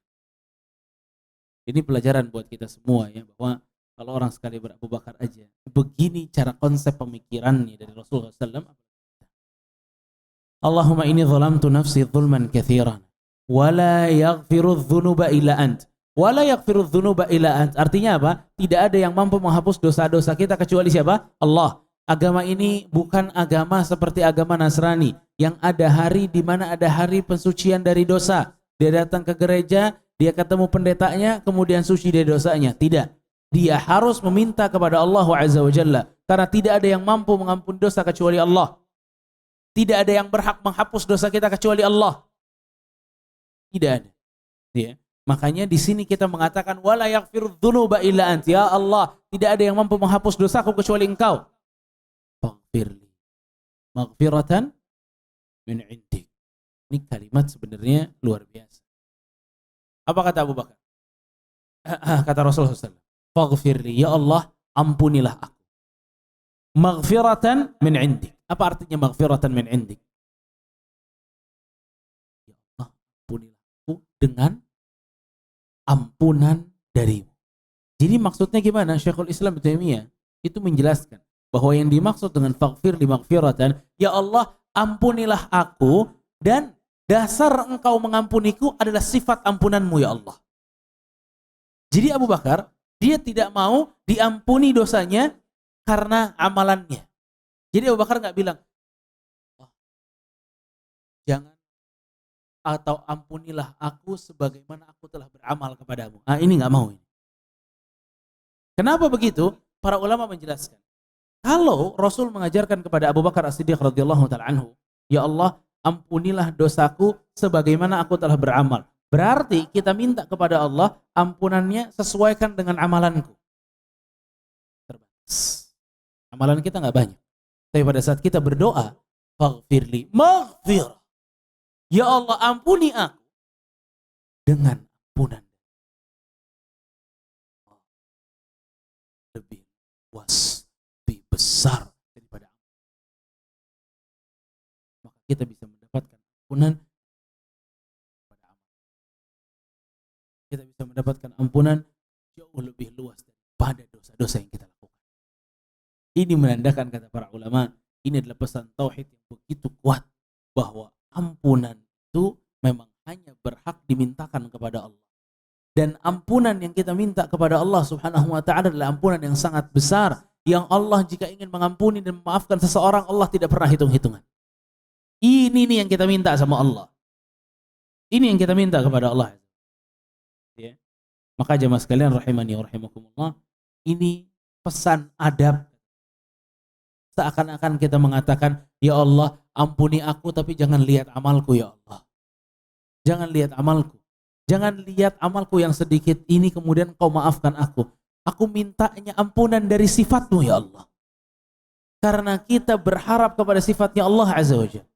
Ini pelajaran buat kita semua ya, bahwa kalau orang sekali Abu Bakar aja begini cara konsep pemikirannya dari Rasulullah SAW. Allahumma inni zalamtu nafsi zulman katsiran wa la yaghfiru dzunuba illa ant. Wa la yaghfiru dzunuba illa ant. Artinya apa? Tidak ada yang mampu menghapus dosa-dosa kita kecuali siapa? Allah. Agama ini bukan agama seperti agama Nasrani yang ada hari di mana ada hari pensucian dari dosa. Dia datang ke gereja, dia ketemu pendetanya, kemudian suci dari dosanya. Tidak. Dia harus meminta kepada Allah Azza wa Jalla karena tidak ada yang mampu mengampuni dosa kecuali Allah. Tidak ada yang berhak menghapus dosa kita kecuali Allah. Tidak ada. Ya. Makanya di sini kita mengatakan wala yaghfiru dzunuba illa ant. Ya Allah, tidak ada yang mampu menghapus dosaku kecuali Engkau. Faghfirli maghfiratan min indik. Ini kalimat sebenarnya luar biasa. Apa kata Abu Bakar? Kata Rasulullah SAW. Faghfirli, ya Allah, ampunilah aku. Maghfiratan min indik. Apa artinya maghfiratan min indik? Ya Allah, ampunilah aku dengan ampunan darimu. Jadi maksudnya gimana? Syekhul Islam Ibnu Taimiyah itu menjelaskan bahwa yang dimaksud dengan faghfirli maghfiratan, ya Allah, ampunilah aku dan dasar engkau mengampuniku adalah sifat ampunanmu ya Allah. Jadi Abu Bakar, dia tidak mau diampuni dosanya karena amalannya. Jadi Abu Bakar nggak bilang, oh, jangan atau ampunilah aku sebagaimana aku telah beramal kepadamu. Ini nggak mau. Kenapa begitu? Para ulama menjelaskan. Kalau Rasul mengajarkan kepada Abu Bakar As-Siddiq radhiyallahu taala anhu, ya Allah, ampunilah dosaku sebagaimana aku telah beramal. Berarti kita minta kepada Allah ampunannya sesuaikan dengan amalanku. Terbatas. Amalan kita nggak banyak. Tapi pada saat kita berdoa, faghfirli maghfirah. Ya Allah, ampuni aku dengan ampunan. Lebih luas, lebih besar daripada ampunan. Maka kita bisa mendapatkan ampunan pada amal. Kita bisa mendapatkan ampunan jauh lebih luas daripada dosa-dosa yang kita lakukan. Ini menandakan, kata para ulama, ini adalah pesan tauhid yang begitu kuat bahwa ampunan itu memang hanya berhak dimintakan kepada Allah. Dan ampunan yang kita minta kepada Allah Subhanahu wa taala adalah ampunan yang sangat besar, yang Allah jika ingin mengampuni dan memaafkan seseorang, Allah tidak pernah hitung-hitungan. Ini nih yang kita minta sama Allah. Ini yang kita minta kepada Allah. Ya. Maka jemaah sekalian rahimani wa rahimakumullah, ini pesan adab. Seakan-akan kita mengatakan, ya Allah, ampuni aku tapi jangan lihat amalku ya Allah. Jangan lihat amalku. Jangan lihat amalku yang sedikit ini kemudian kau maafkan aku. Aku mintanya ampunan dari sifatmu ya Allah. Karena kita berharap kepada sifatnya Allah Azza wa Jalla.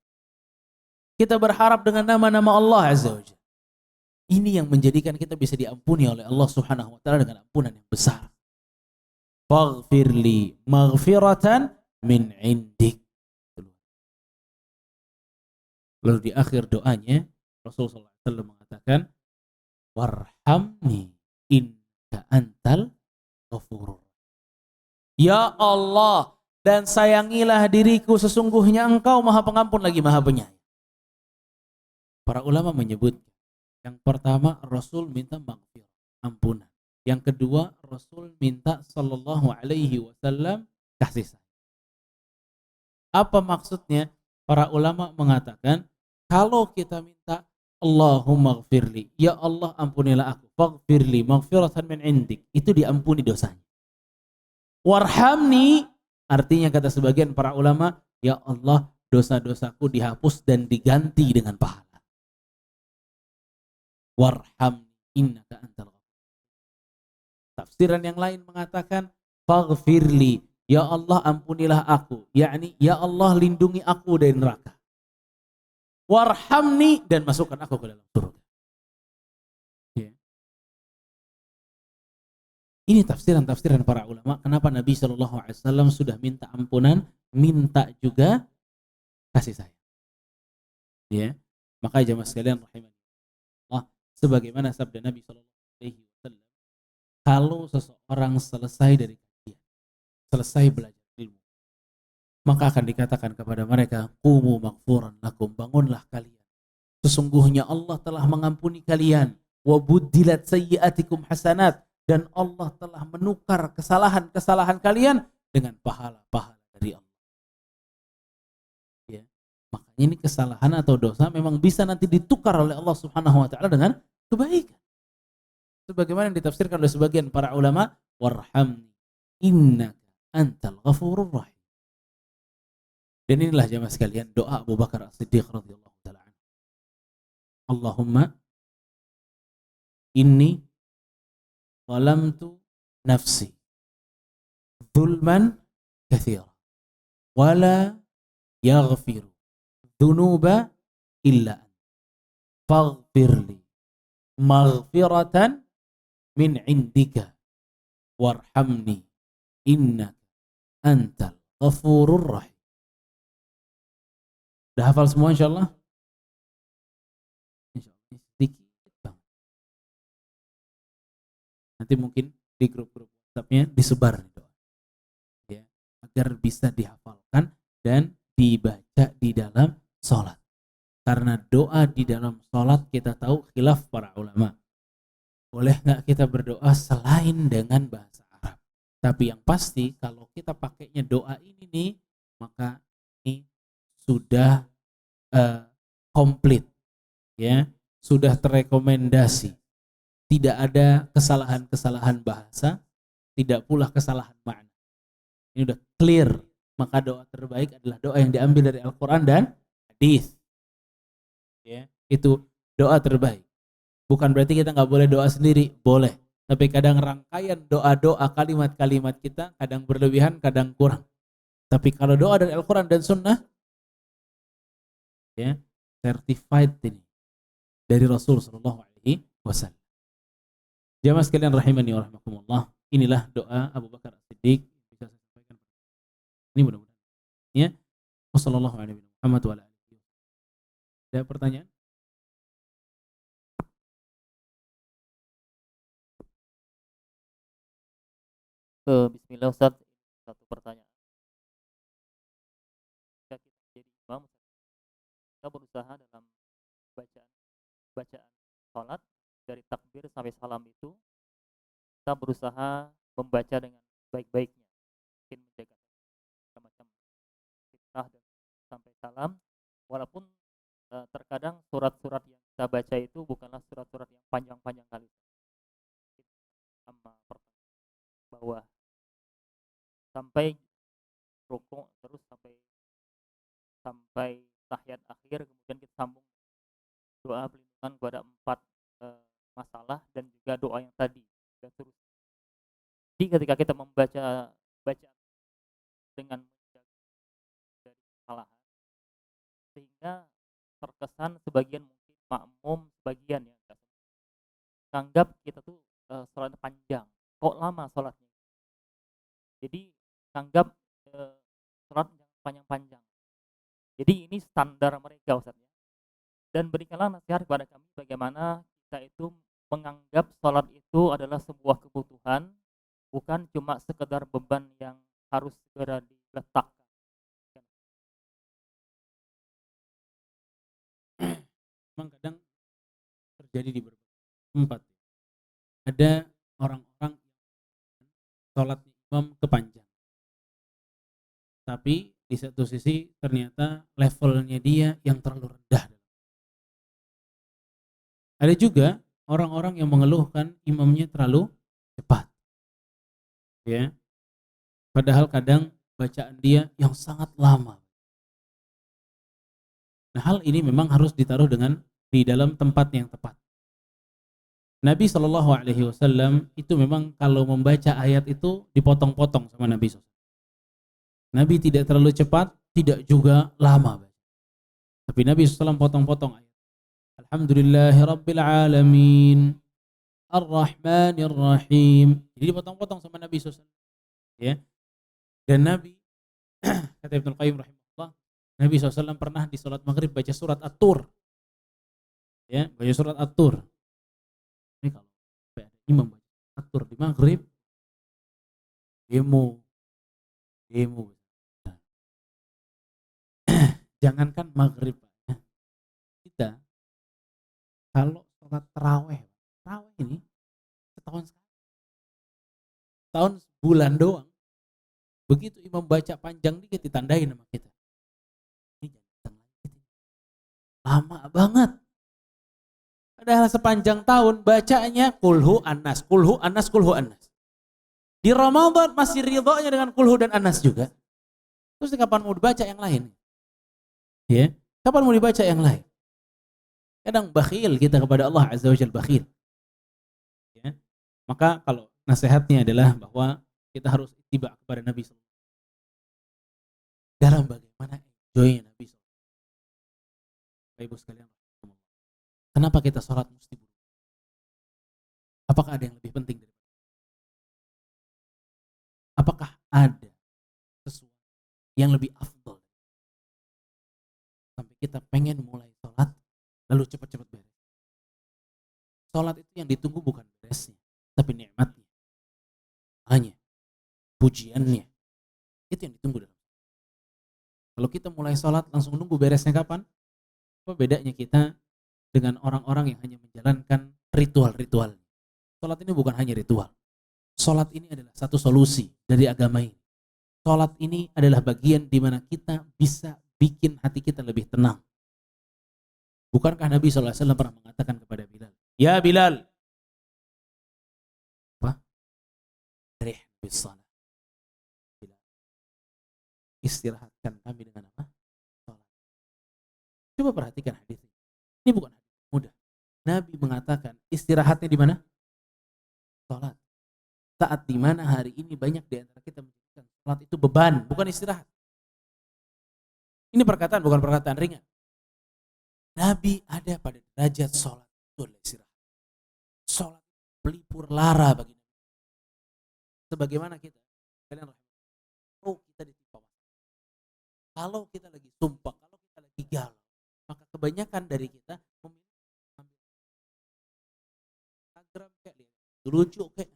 Kita berharap dengan nama-nama Allah Azza wa Jalla. Ini yang menjadikan kita bisa diampuni oleh Allah Subhanahu wa taala dengan ampunan yang besar. Faghfirli maghfiratan min indik. Lalu di akhir doanya Rasulullah SAW mengatakan, warhamni innaka antal ghafurur. Ya Allah, dan sayangilah diriku, sesungguhnya Engkau Maha Pengampun lagi Maha Penyayang. Para ulama menyebut, yang pertama Rasul minta maghfirah, ampunan. Yang kedua Rasul minta sallallahu alaihi wasallam kasih sayang. Apa maksudnya? Para ulama mengatakan, kalau kita minta Allahumma gfirli, ya Allah ampunilah aku, faghfirli maghfiratan min indik, itu diampuni dosanya. Warhamni, artinya kata sebagian para ulama, ya Allah dosa-dosaku dihapus dan diganti dengan pahala. Warhamni innaka antal ghafur. Tafsiran yang lain mengatakan, faghfirli, ya Allah ampunilah aku, yakni ya Allah lindungi aku dari neraka. Warhamni, dan masukkan aku ke dalam surga. Ya. Ini tafsiran-tafsiran para ulama. Kenapa Nabi SAW sudah minta ampunan, minta juga kasih sayang. Ya, maka jemaah sekalian rahimahullah, sebagaimana sabda Nabi SAW, kalau seseorang selesai dari kajian, selesai belajar ilmu, maka akan dikatakan kepada mereka, qumu maghfuran lakum, bangunlah kalian, sesungguhnya Allah telah mengampuni kalian, wa buddilat sayyiatikum hasanat, dan Allah telah menukar kesalahan-kesalahan kalian dengan pahala-pahala dari Allah. Ya. Makanya ini kesalahan atau dosa memang bisa nanti ditukar oleh Allah Subhanahu wa taala dengan kebaikan. Sebagaimana yang ditafsirkan oleh sebagian para ulama, warhamni innaka antal ghafurur rahim. Dan inilah jemaah sekalian doa Abu Bakar As-Siddiq radhiyallahu taala anhu. Allahumma inni zalamtu nafsi zulman katsira wala yaghfiru dzunuba illa anta faghfirli maghfiratan min indika warhamni innaka antal ghafurur rahim. Udah hafal semua insyaallah? Insyaallah sedikit banget. Nanti mungkin di grup-grup WhatsApp-nya disebar doa, ya, agar bisa dihafalkan dan dibaca di dalam sholat. Karena doa di dalam sholat kita tahu khilaf para ulama. Boleh nggak kita berdoa selain dengan bahasa Arab? Tapi yang pasti kalau kita pakainya doa ini nih, maka ini sudah komplit, ya, sudah terrekomendasi. Tidak ada kesalahan-kesalahan bahasa, tidak pula kesalahan makna. Ini udah clear. Maka doa terbaik adalah doa yang diambil dari Al-Quran dan hadis. Ya, itu doa terbaik. Bukan berarti kita nggak boleh doa sendiri, boleh. Tapi kadang rangkaian doa-doa kalimat-kalimat kita kadang berlebihan, kadang kurang. Tapi kalau doa dari Al-Quran dan Sunnah, ya, certified ini dari Rasul Shallallahu Alaihi Wasallam. Jamaah sekalian rahimani wa rahimakumullah, inilah doa Abu Bakar As-Siddiq bisa saya sampaikan. Ini mudah-mudahan. Ya, wassalamualaikum warahmatullahi wabarakatuh. Ada pertanyaan? Bismillah Ustaz, satu pertanyaan. Jika kita menjadi imam, kita berusaha dalam bacaan bacaan sholat dari takbir sampai salam itu kita berusaha membaca dengan baik-baiknya, mungkin menjaga macam fitnah dan sampai salam, walaupun terkadang surat-surat yang kita baca itu bukanlah surat-surat yang panjang-panjang kali, sama bawah sampai rukuk terus sampai tahiyat akhir, kemudian kita sambung doa perlindungan kepada 4 masalah dan juga doa yang tadi dan terus. Jadi ketika kita membaca bacaan dengan dari kesalahan, sehingga terkesan sebagian mungkin makmum sebagian ya anggap kita tuh sholat panjang, kok lama sholatnya. Jadi anggap sholat panjang-panjang. Jadi ini standar mereka Ustaz ya. Dan berikanlah nasihat kepada kami bagaimana kita itu menganggap sholat itu adalah sebuah kebutuhan, bukan cuma sekedar beban yang harus segera diletakkan. Memang kadang terjadi di berbagai tempat. Ada orang-orang yang sholat imam kepanjang, tapi di satu sisi ternyata levelnya dia yang terlalu rendah. Ada juga orang-orang yang mengeluhkan imamnya terlalu cepat, ya. Padahal kadang bacaan dia yang sangat lama. Nah, hal ini memang harus ditaruh di dalam tempat yang tepat. Nabi Shallallahu Alaihi Wasallam itu memang kalau membaca ayat itu dipotong-potong sama Nabi SAW. Nabi tidak terlalu cepat, tidak juga lama. Tapi Nabi SAW potong-potong ayat. Alhamdulillahirrabbilalamin, Ar-Rahmanir-Rahim. Jadi dipotong-potong sama Nabi SAW. Ya. Dan Nabi, kata Ibnu Qayyim rahimahullah, Nabi SAW pernah di sholat maghrib baca surat At-Tur. Ya, baca surat At-Tur. Ini kalau ada imam baca At-Tur di maghrib, demo. Jangankan maghrib, kita kalau sholat taraweh ini setahun sekali, tahun sebulan doang. Begitu imam baca panjang dikit ditandain sama kita. Ini lama banget. Padahal sepanjang tahun bacanya kulhu anas, kulhu anas, kulhu anas. Di Ramadan masih ridhonya dengan kulhu dan anas juga. Terus kapan mau dibaca yang lain? Ya, kapan mau dibaca yang lain? Kadang bakhil kita kepada Allah Azza wa Jalla, bakhil. Ya. Maka kalau nasihatnya adalah bahwa kita harus ittiba kepada Nabi SAW. Dalam bagaimana enjoynya Nabi SAW. Ibu sekalian, kenapa kita sholat mesti buru? Apakah ada yang lebih penting dari? Apakah ada sesuatu yang lebih afdal sampai kita pengen mulai sholat lalu cepat-cepat beres? Sholat itu yang ditunggu bukan beresnya, tapi nikmatnya, hanya pujiannya. Itu yang ditunggu dalam. Kalau kita mulai sholat langsung nunggu beresnya kapan? Apa bedanya kita dengan orang-orang yang hanya menjalankan ritual-ritual? Sholat ini bukan hanya ritual. Sholat ini adalah satu solusi dari agama ini. Sholat ini adalah bagian di mana kita bisa bikin hati kita lebih tenang. Bukankah Nabi SAW pernah mengatakan kepada Bilal, "Ya Bilal, apa? Rih bis salat. Istirahatkan kami dengan apa? Sholat." Coba perhatikan hadis ini. Ini bukan hadis mudah. Nabi mengatakan istirahatnya di mana? Sholat. Saat di mana hari ini banyak di antara kita menjadikan sholat itu beban, bukan istirahat. Ini perkataan bukan perkataan ringan. Nabi ada pada derajat sholat itu adalah istirahat. Sholat pelipur lara bagi Nabi. Sebagaimana kita, kalian kita ditimpa. Kalau kita lagi sumpah, kalau kita lagi galau, maka kebanyakan dari kita memilih Instagram kayak lucu kayak.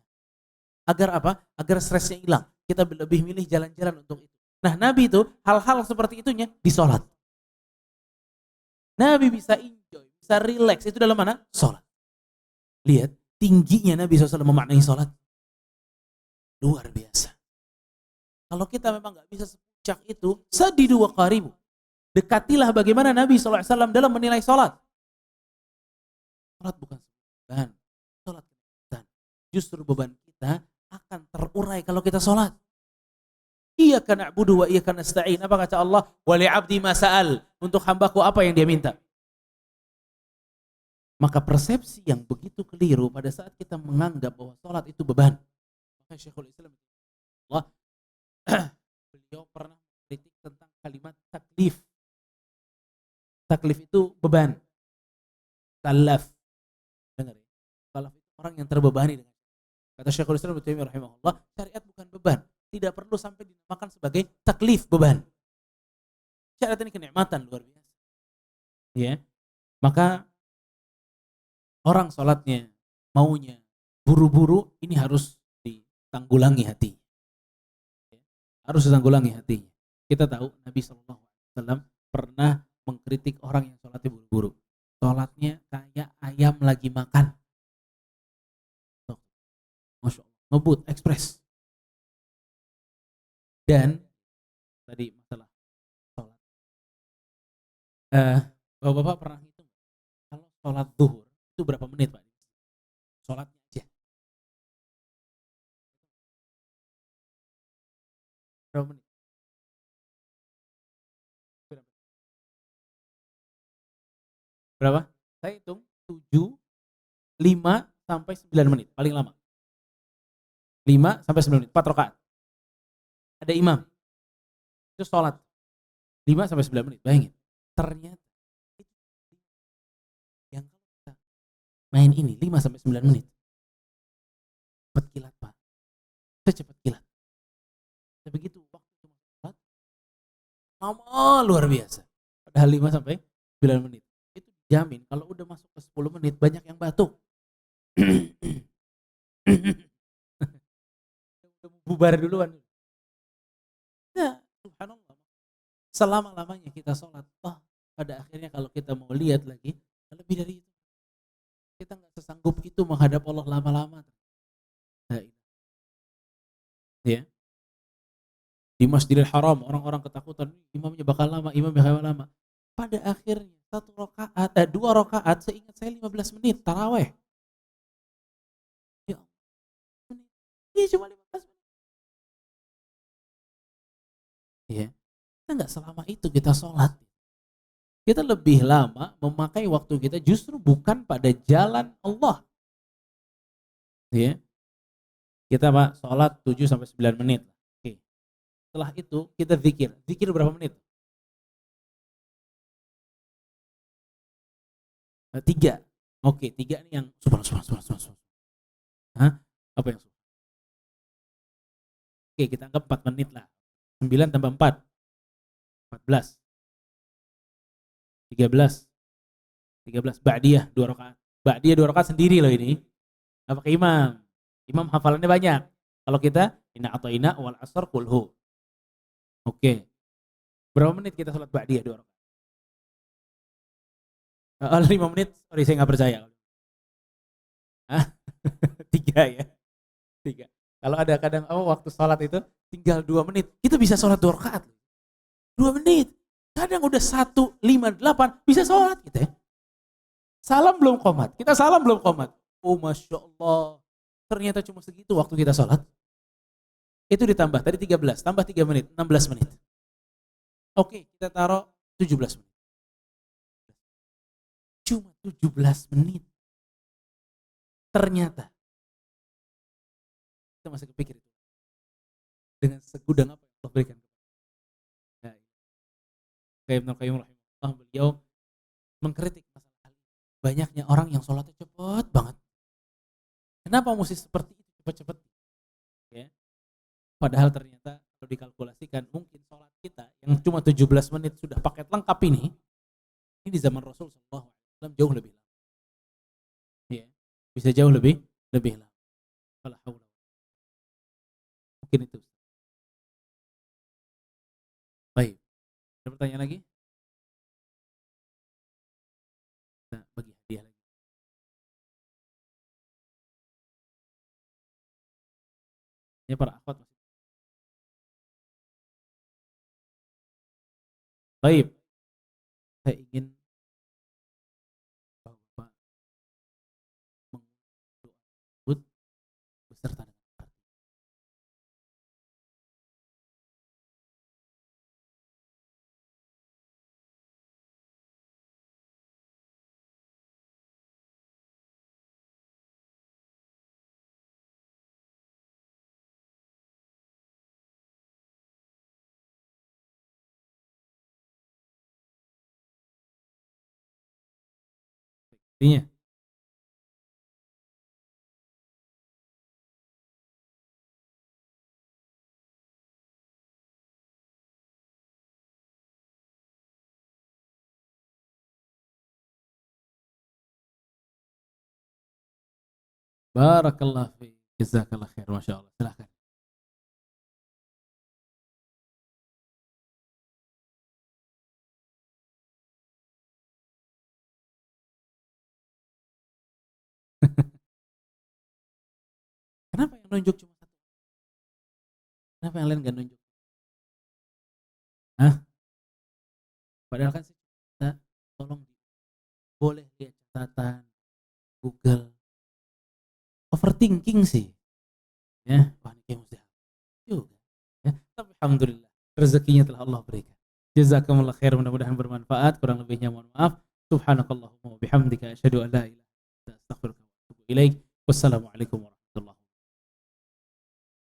Agar apa? Agar stresnya hilang. Kita lebih milih jalan-jalan untuk itu. Nah, Nabi itu hal-hal seperti itunya di sholat. Nabi bisa enjoy, bisa relax. Itu dalam mana? Sholat. Lihat tingginya Nabi SAW memaknai sholat. Luar biasa. Kalau kita memang gak bisa sepuncak itu, sadidu wa qaribu. Dekatilah bagaimana Nabi SAW dalam menilai sholat. Sholat bukan beban. Sholat beban. Justru beban kita akan terurai kalau kita sholat. Iyyaka na'budu wa iyyaka nasta'in. Apa kata Allah? Wa li'abdi ma sa'al. Untuk hambaku apa yang dia minta. Maka persepsi yang begitu keliru pada saat kita menganggap bahwa sholat itu beban. Maka Syekhul Islam Allah beliau pernah mengkritik tentang kalimat taklif. Taklif itu beban. Kalaf. Dengar ya. Kalaf itu orang yang terbebani dengan. Kata Syekhul Islam Ibnu Taimiyah rahimahullah, syariat bukan beban, tidak perlu sampai dinamakan sebagai taklif beban. Syariat ini kenikmatan luar biasa. Ya. Maka orang sholatnya maunya buru-buru, ini harus ditanggulangi hati. Harus ditanggulangi hatinya. Kita tahu Nabi SAW pernah mengkritik orang yang sholatnya buru-buru. Sholatnya kayak ayam lagi makan. Masya Allah, ngebut, ekspres. Dan tadi masalah sholat. Bapak-bapak pernah hitung kalau sholat zuhur itu berapa menit Pak? Sholatnya aja. Berapa menit? Berapa? Saya hitung 7, 5 sampai 9 menit paling lama. 5 sampai 9 menit, 4 rakaat. Ada imam. Itu sholat 5 sampai 9 menit. Bayangin. Ternyata yang kalau kita main ini 5 sampai 9 menit. Cepat kilat, Pak. Secepat kilat. Begitu waktu sholat lama luar biasa. Padahal 5 sampai 9 menit. Itu jamin kalau udah masuk ke 10 menit banyak yang batuk. Bubar duluan. Nah, subhanallah. selama-lamanya kita sholat, pada akhirnya kalau kita mau lihat lagi, lebih dari itu. Kita nggak sesanggup itu menghadap Allah lama-lama. Ya. Di Masjidil Haram orang-orang ketakutan, imamnya bakal lama. Pada akhirnya dua rakaat, seingat saya 15 menit taraweh. Ya Allah, ini cuma 15 menit. Ya. Kita nggak selama itu kita sholat. Kita lebih lama memakai waktu kita justru bukan pada jalan Allah. Ya. Kita sholat 7 sampai 9 menit. Oke. Setelah itu kita zikir. Zikir berapa menit? 3. Oke, 3 ini yang subhanallah. Hah? Apa yang subhanallah? Oke, kita anggap 4 menit lah. 9 tambah 4. 14. 13. Ba'diyah 2 rakaat. Ba'diyah 2 rakaat sendiri loh ini. Enggak pakai imam. Imam hafalannya banyak. Kalau kita inna ata'ina wal asr kulhu. Oke. Berapa menit kita sholat ba'diyah 2 rakaat? 5 menit. Sorry, saya enggak percaya. Hah? 3 ya. 3. Kalau ada kadang waktu sholat itu tinggal 2 menit. Kita bisa sholat 2 rakaat. 2 menit. Kadang udah 1:58 bisa sholat gitu ya. Salam belum qomat. Kita salam belum qomat. Oh Masya Allah. Ternyata cuma segitu waktu kita sholat. Itu ditambah. Tadi 13. Tambah 3 menit. 16 menit. Oke, kita taruh 17 menit. Cuma 17 menit. Ternyata. Kita masih kepikir itu. Dengan segudang apa yang Allah berikan. Ibnu Qayyim rahimahullah, beliau mengkritik masalah ini. Banyaknya orang yang sholatnya cepat banget. Kenapa mesti seperti itu cepat-cepat? Ya. Padahal ternyata kalau dikalkulasikan mungkin sholat kita yang cuma 17 menit sudah paket lengkap ini di zaman Rasul sallallahu alaihi wasallam jauh lebih lama. Ya. Bisa jauh lebih lama. Wala haula. Mungkin itu. Baik. Ada pertanyaan lagi? Nah, bagi hadiah lagi. Ini para akhwat masih. Baik. Saya ingin Bapak mengucapkan beserta dengan arti. Artinya, barakallah fi. Jazakallah khair. Masya Allah. Silahkan. Kenapa yang nunjuk cuma satu? Kenapa yang lain gak nunjuk? Hah? Padahal kan kita tolong boleh lihat catatan Google. Overthinking sih. Ya, panik mesti juga. Ya, tapi alhamdulillah rezekinya telah Allah berikan. Jazakumullah khair, mudah-mudahan bermanfaat. Kurang lebihnya mohon maaf. Subhanakallahumma wa bihamdika asyhadu an la ilaha illa anta astaghfiruka wa atubu ilaik. Wassalamualaikum warahmatullahi wabarakatuh.